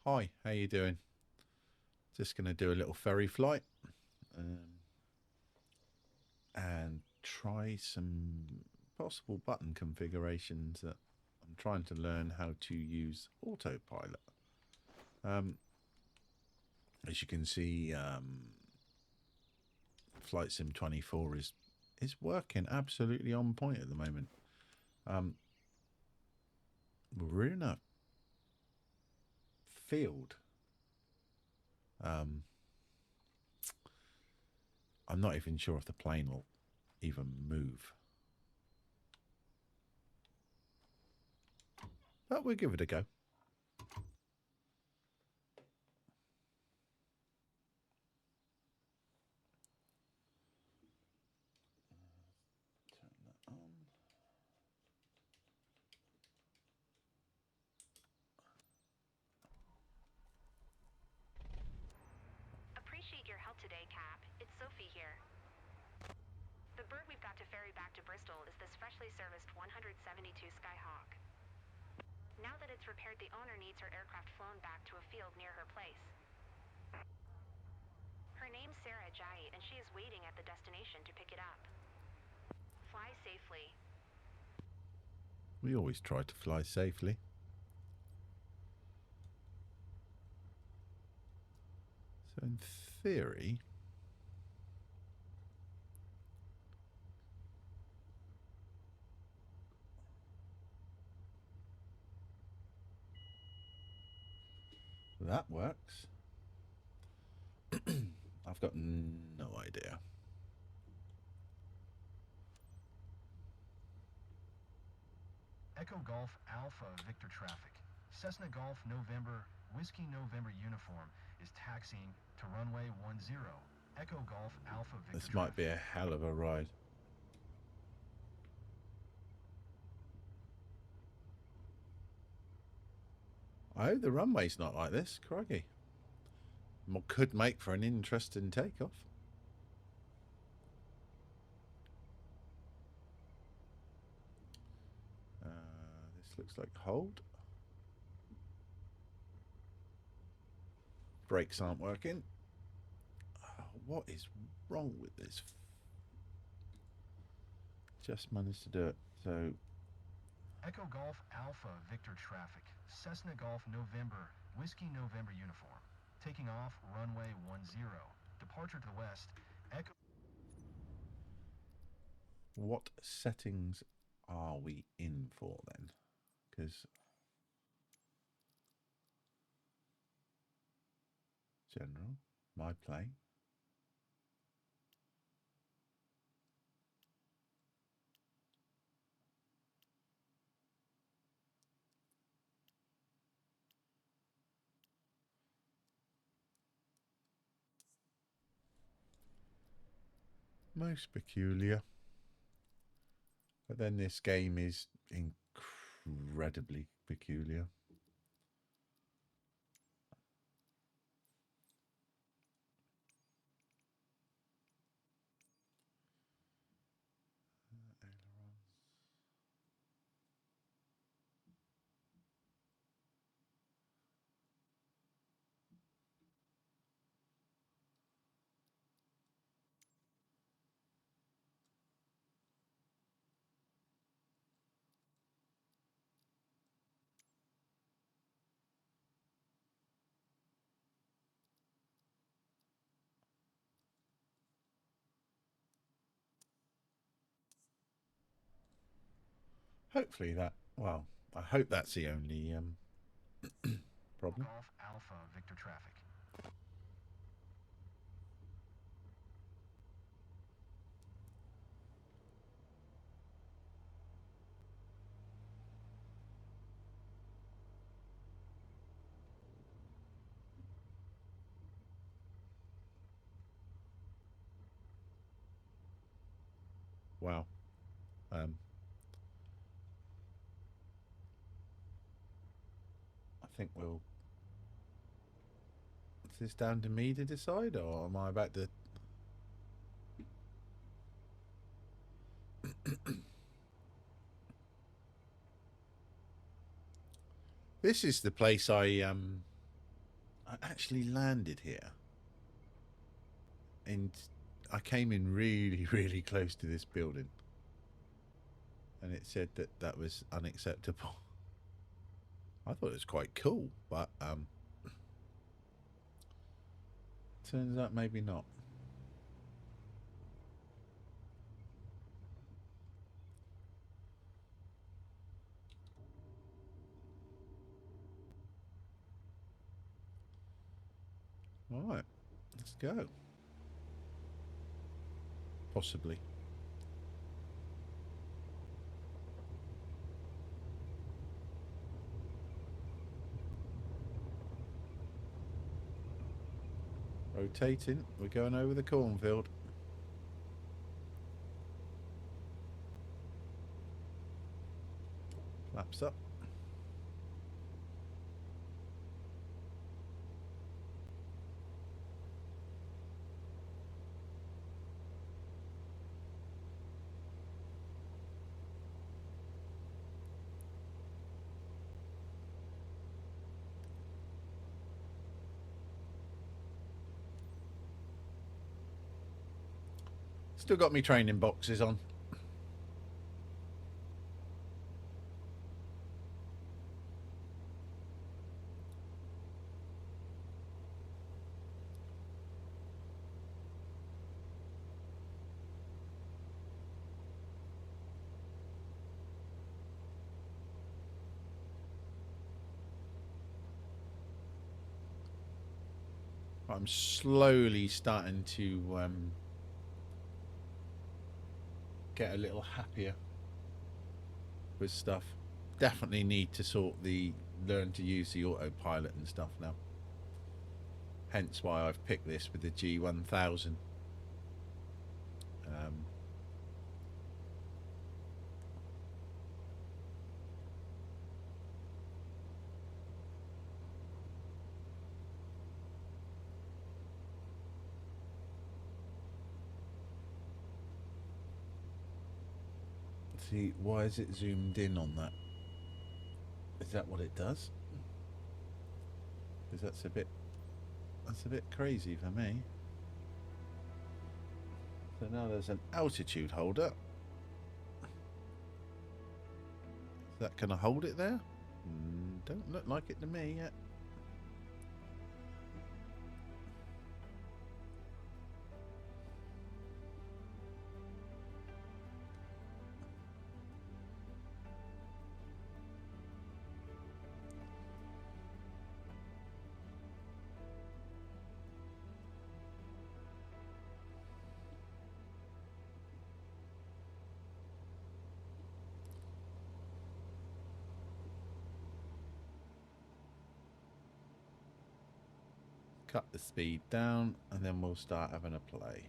Hi, how you doing? Just going to do a little ferry flight and try some possible button configurations that I'm trying to learn how to use autopilot. As you can see, Flight Sim 24 is working absolutely on point at the moment. We're in a field. I'm not even sure if the plane will even move. But we'll give it a go. Turn that on. Appreciate your help today, Cap. It's Sophie here. The bird we've got to ferry back to Bristol is this freshly serviced 172 Skyhawk. Now that it's repaired, the owner needs her aircraft flown back to a field near her place. Her name's Sarah Ajayi, and she is waiting at the destination to pick it up. Fly safely. We always try to fly safely. So in theory, that works. I've got no idea. Echo Golf Alpha Victor traffic. Cessna Golf November Whiskey November uniform is taxiing to runway 10. Echo Golf Alpha Victor This traffic. might be a hell of a ride. I hope the runway's not like this. Crikey. Could make for an interesting takeoff. This looks like hold. Brakes aren't working. Oh, what is wrong with this? Just managed to do it. So Echo Golf Alpha Victor traffic. Cessna Golf November Whiskey November uniform. Taking off runway 10. Departure to the west. Echo. what settings are we in for then? Because general, my plane. Most peculiar. But then this game is incredibly peculiar. Hopefully that, well, I hope that's the only problem. Golf Alpha Victor traffic. Wow. I think we'll. Is this down to me to decide, or am I about to? This is the place I I actually landed here. And I came in really, really close to this building. And it said that that was unacceptable. I thought it was quite cool, but turns out maybe not. All right, let's go. Possibly. Rotating. We're going over the cornfield. Flaps up. Still got me training boxes on. I'm slowly starting to get a little happier with stuff. Definitely need to learn to use the autopilot and stuff now. Hence why I've picked this with the G1000. See, why is it zoomed in on that? Is that what it does? Because that's a bit crazy for me. So now there's an altitude holder. Is that going to hold it there? Don't look like it to me yet. Cut the speed down and then we'll start having a play.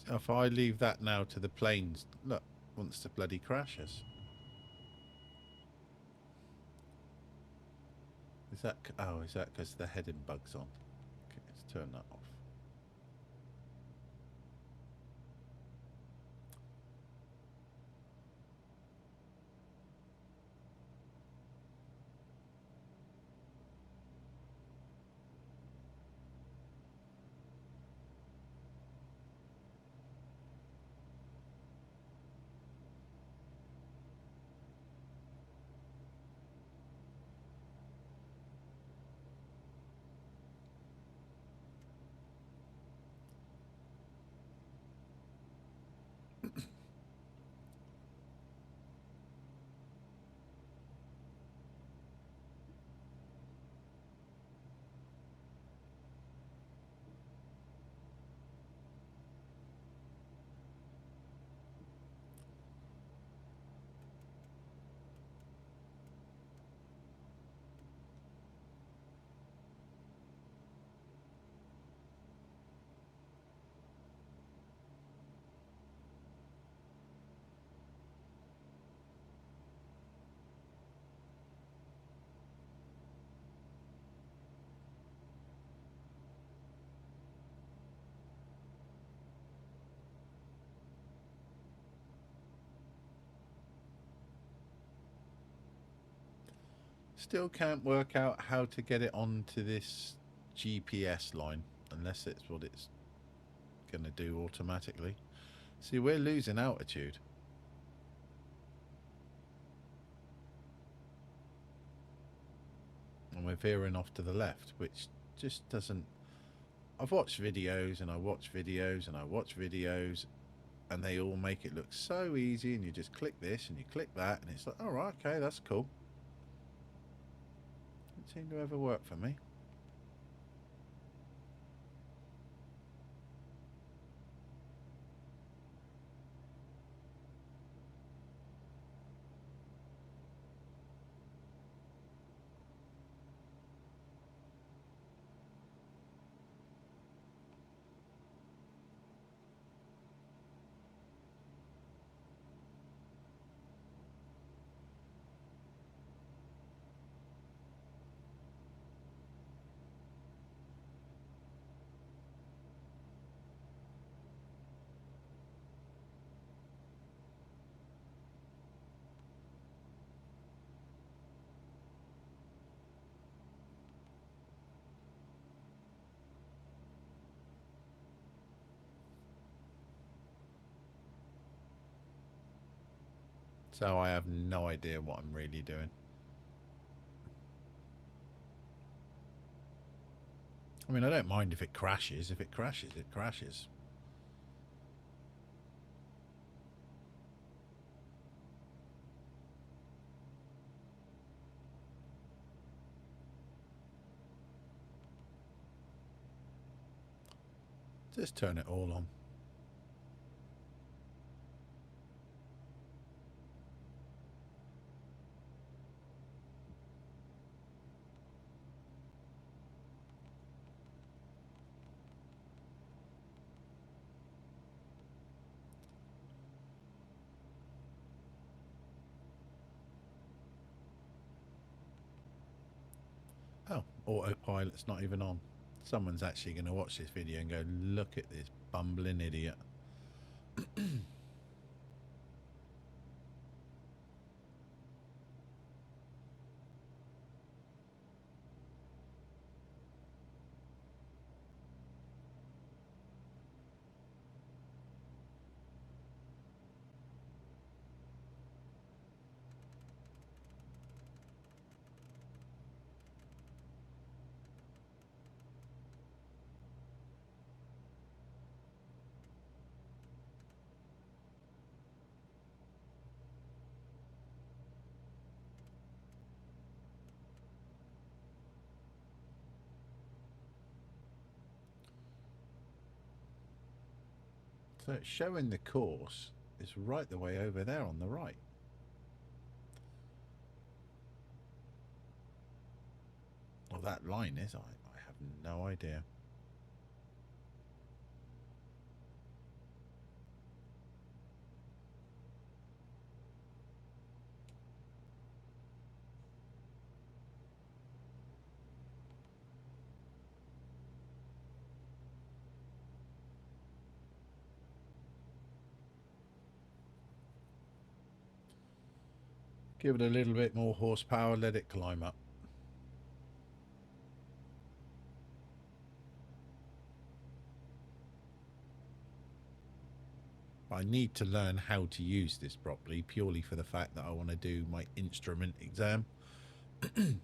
So if I leave that now to the planes, look, wants to bloody crash us. Is that because the heading bug's on? Okay, let's turn that off. Still can't work out how to get it onto this GPS line, unless it's what it's going to do automatically. See, we're losing altitude. And we're veering off to the left, which just doesn't... I've watched videos and I watch videos and I watch videos, and they all make it look so easy, and you just click this and you click that, and it's like, all right, okay, that's cool. Doesn't seem to ever work for me. So I have no idea what I'm really doing. I mean, I don't mind if it crashes. If it crashes, it crashes. Just turn it all on. Oh, autopilot's not even on. Someone's actually going to watch this video and go, look at this bumbling idiot. So it's showing the course is right the way over there on the right. Well, that line is, I have no idea. Give it a little bit more horsepower, let it climb up. I need to learn how to use this properly, purely for the fact that I want to do my instrument exam. And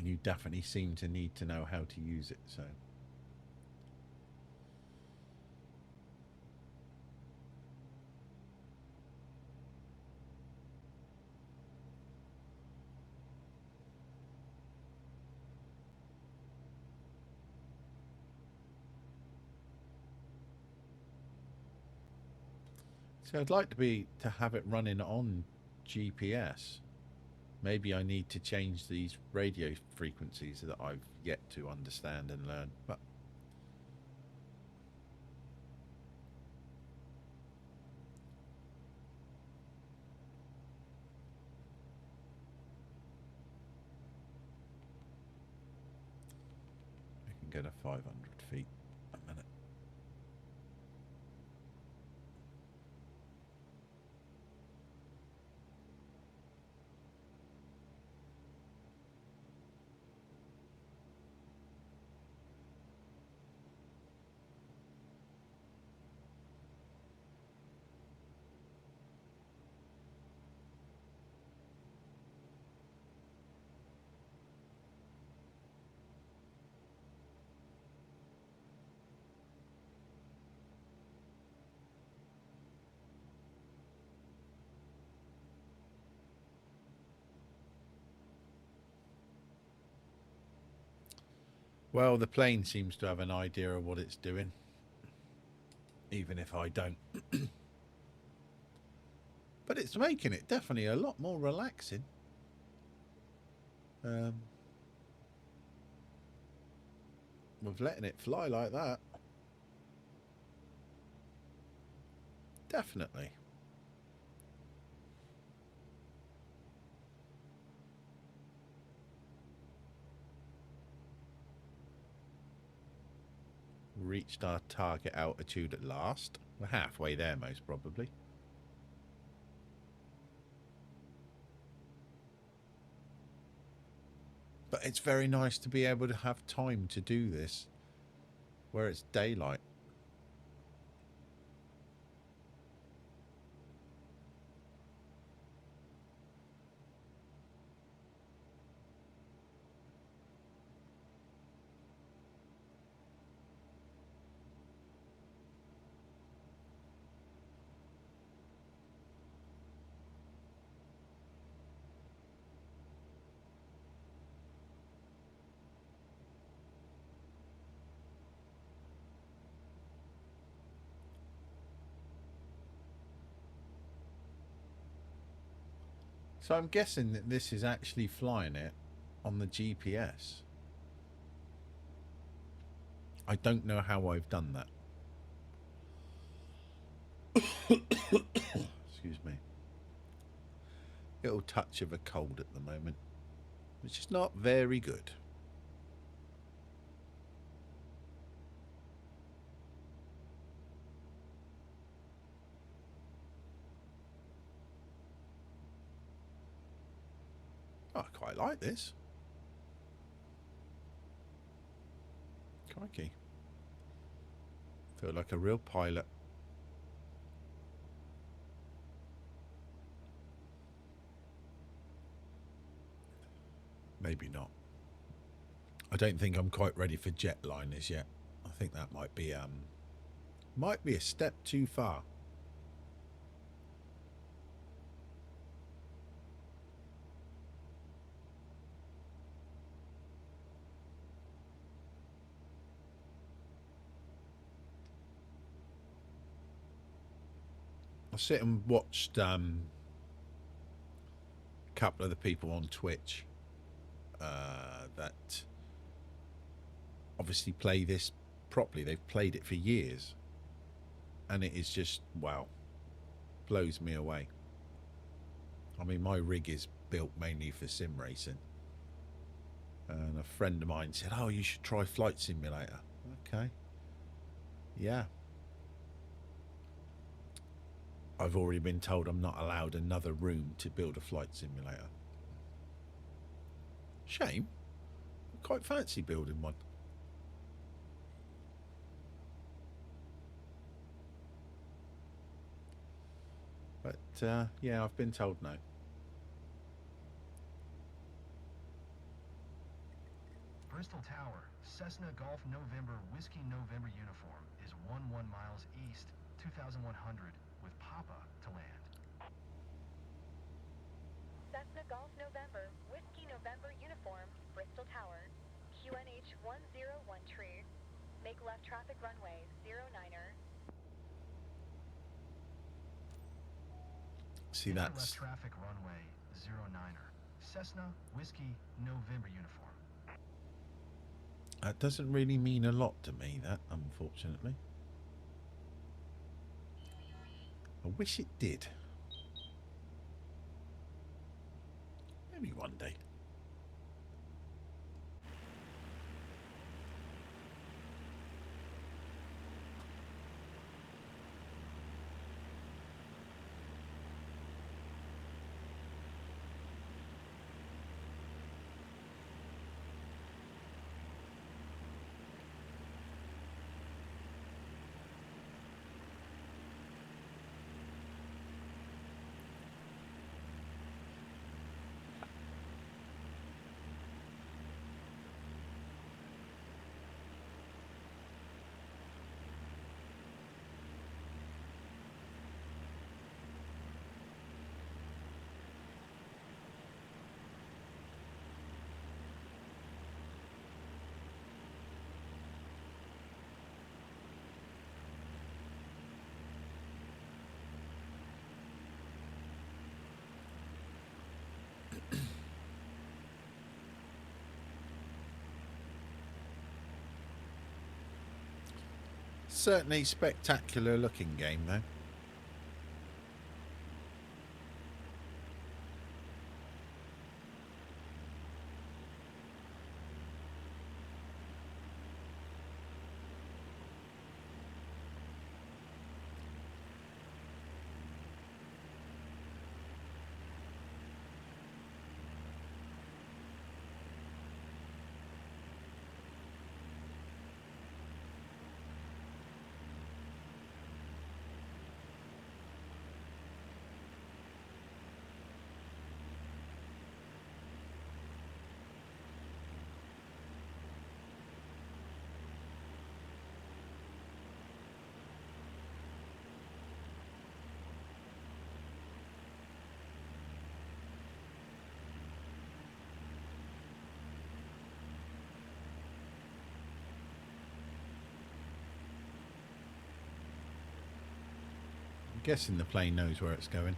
you definitely seem to need to know how to use it, so... So I'd like to have it running on GPS. Maybe I need to change these radio frequencies that I've yet to understand and learn. But we can go to 500 feet a minute. Well, the plane seems to have an idea of what it's doing, even if I don't. But it's making it definitely a lot more relaxing. With letting it fly like that. Definitely. Reached our target altitude at last. We're halfway there, most probably. But it's very nice to be able to have time to do this where it's daylight. So I'm guessing that this is actually flying it on the GPS. I don't know how I've done that. Excuse me. Little touch of a cold at the moment, which is not very good. Oh, I quite like this. Crikey. Feel like a real pilot. Maybe not. I don't think I'm quite ready for jetliners yet. I think that might be a step too far. I sit and watched a couple of the people on Twitch that obviously play this properly. They've played it for years, and it is just wow, blows me away. I mean, my rig is built mainly for sim racing, and a friend of mine said, "Oh, you should try Flight Simulator." Okay, yeah. I've already been told I'm not allowed another room to build a flight simulator. Shame. I quite fancy building one. But yeah, I've been told no. Bristol Tower, Cessna Golf November Whiskey November uniform is 11 miles east, 2100, with Papa to land. Cessna Golf November, Whiskey November uniform, Bristol Tower, QNH 101 tree. Make left traffic runway 09er. See, Enter that's left traffic runway 09er. Cessna Whiskey November uniform. that doesn't really mean a lot to me, that, unfortunately. I wish it did. Maybe one day. Certainly spectacular looking game though. I'm guessing the plane knows where it's going.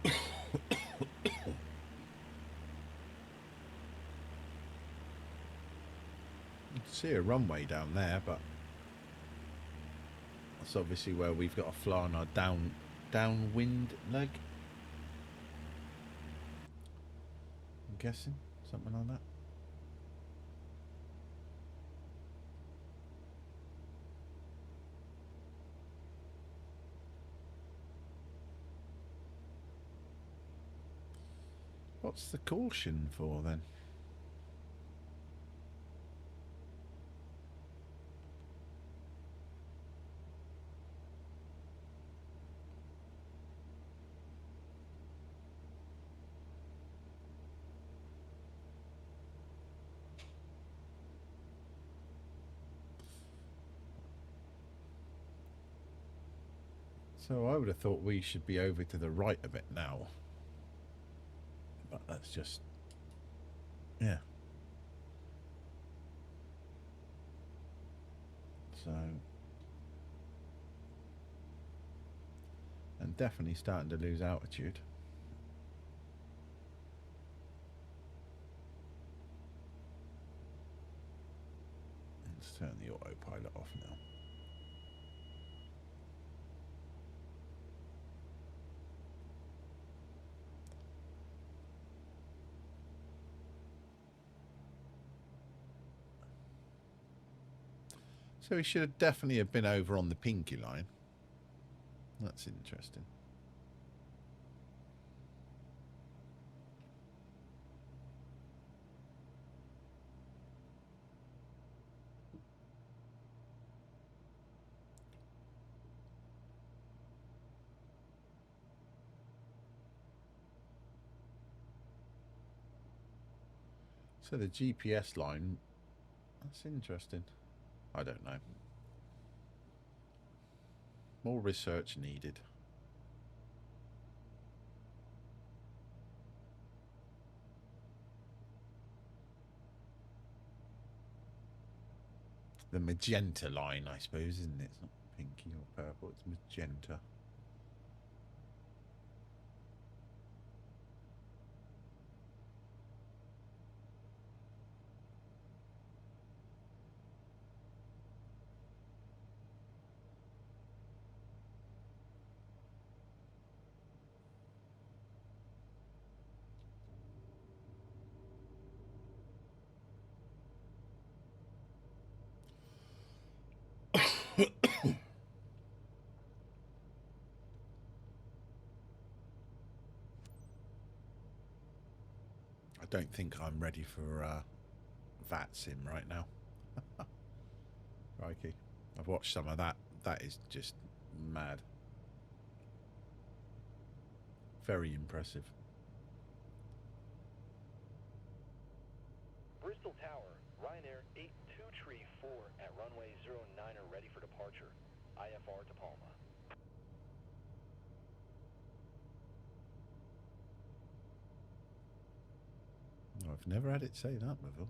You can see a runway down there, but that's obviously where we've got to fly on our downwind leg. I'm guessing something like that. What's the caution for then? So I would have thought we should be over to the right a bit now. But that's just... yeah. So... and definitely starting to lose altitude. Let's turn the autopilot off now. So we should have definitely have been over on the pinky line. That's interesting. So the GPS line, that's interesting. I don't know. More research needed. The magenta line, I suppose, isn't it? It's not pinky or purple, it's magenta. I don't think I'm ready for VAT sim right now. Crikey. I've watched some of that. That is just mad. Very impressive. Bristol Tower, Ryanair 8234 at runway 09er ready for departure. IFR to Palma. I've never had it say that before.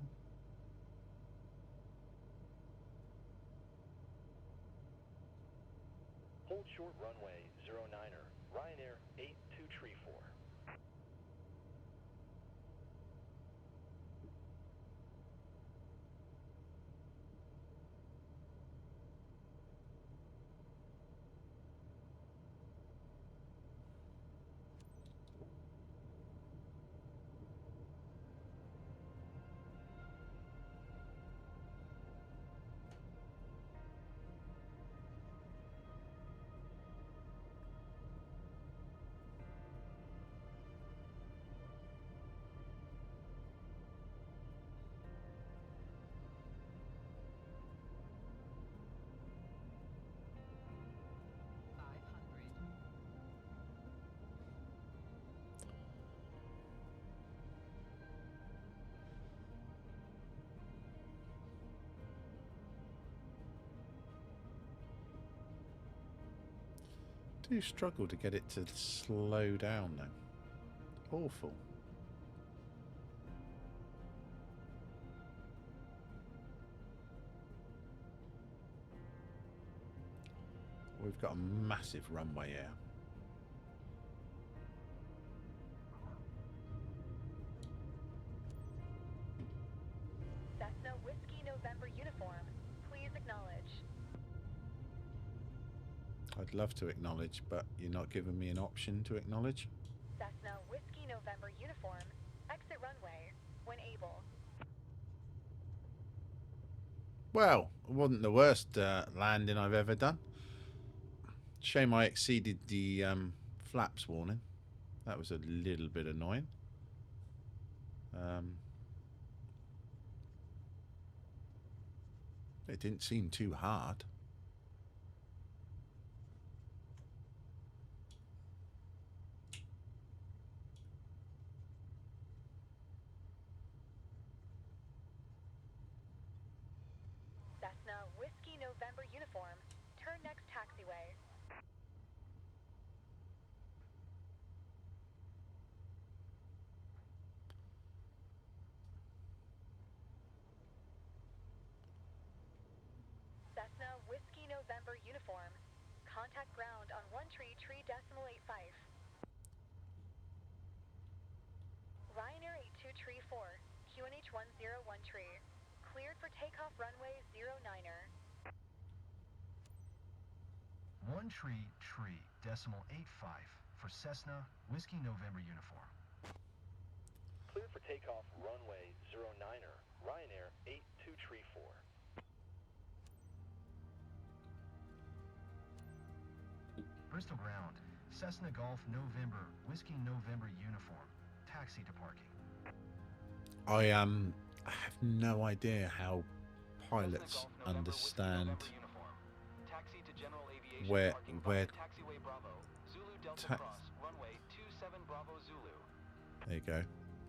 Hold short runway 09er, Ryanair 8234. I do struggle to get it to slow down though. Awful. We've got a massive runway here. Cessna Whiskey November uniform. Please acknowledge. I'd love to acknowledge, but you're not giving me an option to acknowledge. Cessna Whiskey November uniform. Exit runway when able. Well, it wasn't the worst landing I've ever done. Shame I exceeded the flaps warning. That was a little bit annoying. It didn't seem too hard. Cessna Whiskey November uniform. Turn next taxiway. Cessna Whiskey November uniform. Contact ground on 133.85. Ryanair 8234, QNH 101 cleared for takeoff runway 09er. 133.85 for Cessna Whiskey November uniform. Cleared for takeoff runway 09er, Ryanair 8234. Bristol ground, Cessna Golf November, Whiskey November uniform. Taxi to parking. I have no idea how pilots understand where Taxiway Bravo, Zulu Delta Cross, runway 27 Bravo Zulu. There you go.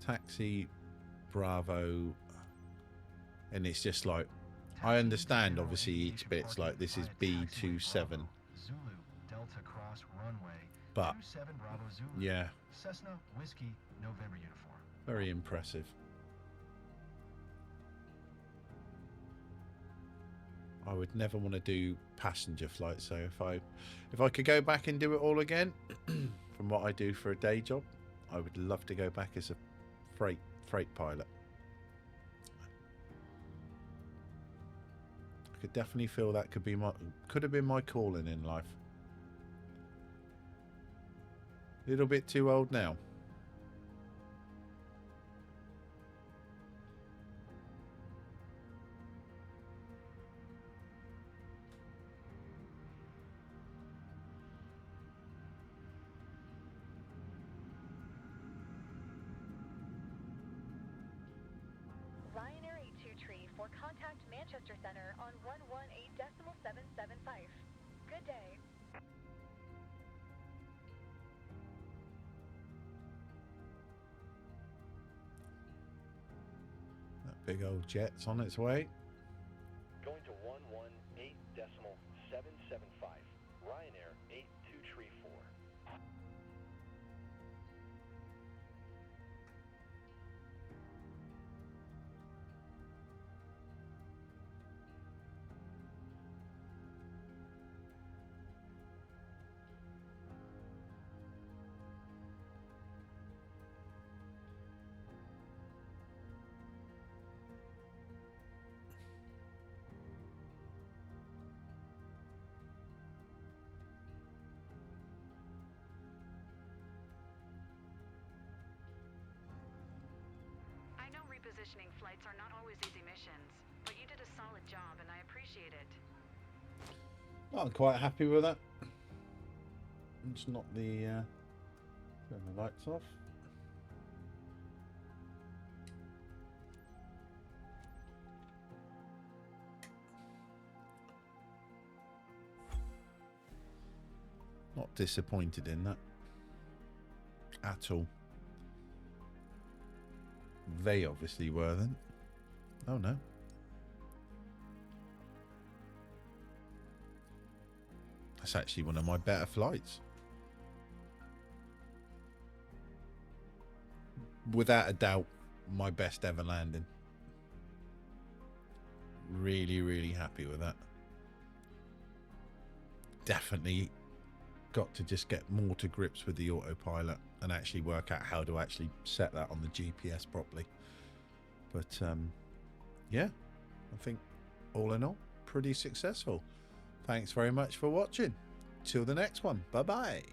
Taxi Bravo, and it's just like, I understand obviously each bit's like this is B27, Zulu Delta Cross runway but 27 Bravo Zulu. yeah, Cessna Whiskey November uniform. very impressive. I would never want to do passenger flights, so if I could go back and do it all again from what I do for a day job, I would love to go back as a freight pilot. I could definitely feel that could have been my calling in life. A little bit too old now. Ryanair 8234, contact Manchester Center on 118.775. Good day. Big old jet's on its way. Going to 118.775. Ryanair 8234. I know repositioning flights are not always easy missions, but you did a solid job and I appreciate it. I'm quite happy with that. It's not the turn the lights off. Not disappointed in that at all. They obviously were then. Oh no. That's actually one of my better flights. Without a doubt, my best ever landing. Really, really happy with that. Definitely got to just get more to grips with the autopilot and actually work out how to actually set that on the GPS properly. But yeah, I think all in all, pretty successful. Thanks very much for watching. Till the next one. Bye bye.